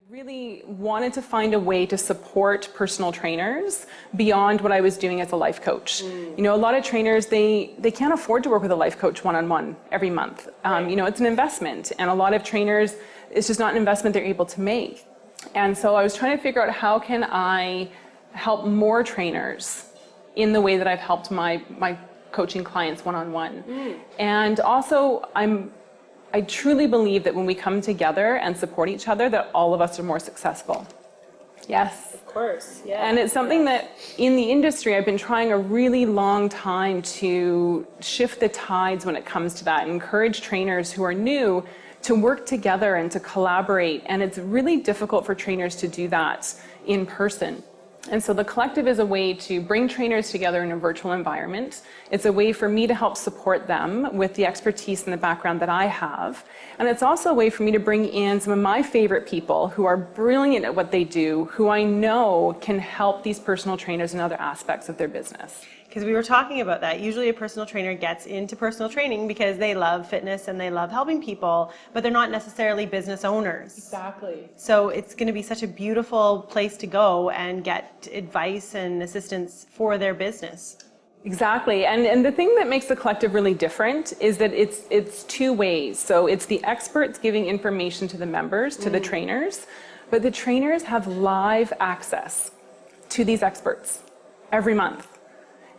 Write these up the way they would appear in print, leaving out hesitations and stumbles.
Really wanted to find a way to support personal trainers beyond what I was doing as a life coach. You know, a lot of trainers, they can't afford to work with a life coach one-on-one every month. You know, it's an investment, and a lot of trainers, it's just not an investment they're able to make. And so I was trying to figure out, how can I help more trainers in the way that I've helped my coaching clients one-on-one. And also, I truly believe that when we come together and support each other, that all of us are more successful. Yes. Of course, yeah. And it's something that in the industry, I've been trying a really long time to shift the tides when it comes to that, and encourage trainers who are new to work together and to collaborate. And it's really difficult for trainers to do that in person. And so the collective is a way to bring trainers together in a virtual environment. It's a way for me to help support them with the expertise and the background that I have. And it's also a way for me to bring in some of my favorite people who are brilliant at what they do, who I know can help these personal trainers in other aspects of their business. Because we were talking about that. Usually a personal trainer gets into personal training because they love fitness and they love helping people, but they're not necessarily business owners. Exactly. So it's going to be such a beautiful place to go and get advice and assistance for their business. Exactly. And the thing that makes the collective really different is that it's two ways. So it's the experts giving information to the members, to the trainers, but the trainers have live access to these experts every month.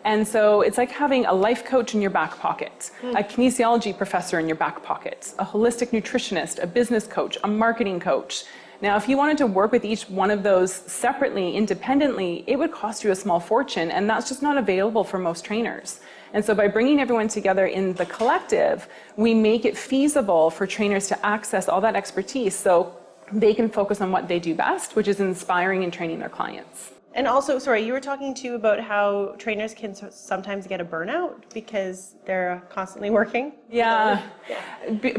And so it's like having a life coach in your back pocket, a kinesiology professor in your back pocket, a holistic nutritionist, a business coach, a marketing coach. Now, if you wanted to work with each one of those separately, independently, it would cost you a small fortune, and that's just not available for most trainers. And so by bringing everyone together in the collective, we make it feasible for trainers to access all that expertise so they can focus on what they do best, which is inspiring and training their clients. And also, sorry, you were talking too about how trainers can sometimes get a burnout because they're constantly working. Yeah.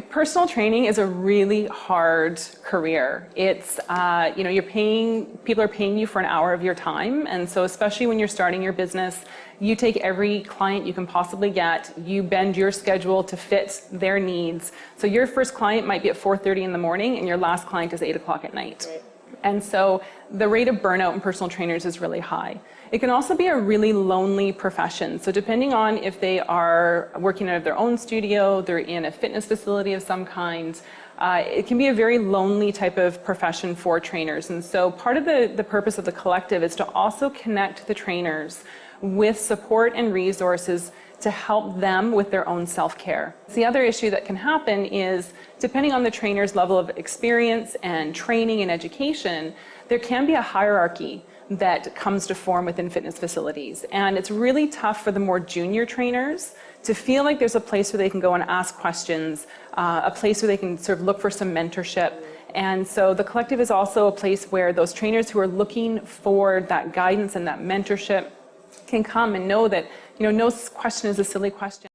Personal training is a really hard career. It's, you know, people are paying you for an hour of your time. And so especially when you're starting your business, you take every client you can possibly get, you bend your schedule to fit their needs. So your first client might be at 4:30 in the morning and your last client is 8 o'clock at night. Right. And so the rate of burnout in personal trainers is really high. It can also be a really lonely profession. So depending on if they are working out of their own studio, they're in a fitness facility of some kind, it can be a very lonely type of profession for trainers. And so part of the purpose of the collective is to also connect the trainers with support and resources to help them with their own self-care. The other issue that can happen is, depending on the trainer's level of experience and training and education, there can be a hierarchy that comes to form within fitness facilities. And it's really tough for the more junior trainers to feel like there's a place where they can go and ask questions, a place where they can sort of look for some mentorship. And so the collective is also a place where those trainers who are looking for that guidance and that mentorship can come and know that, you know, no question is a silly question.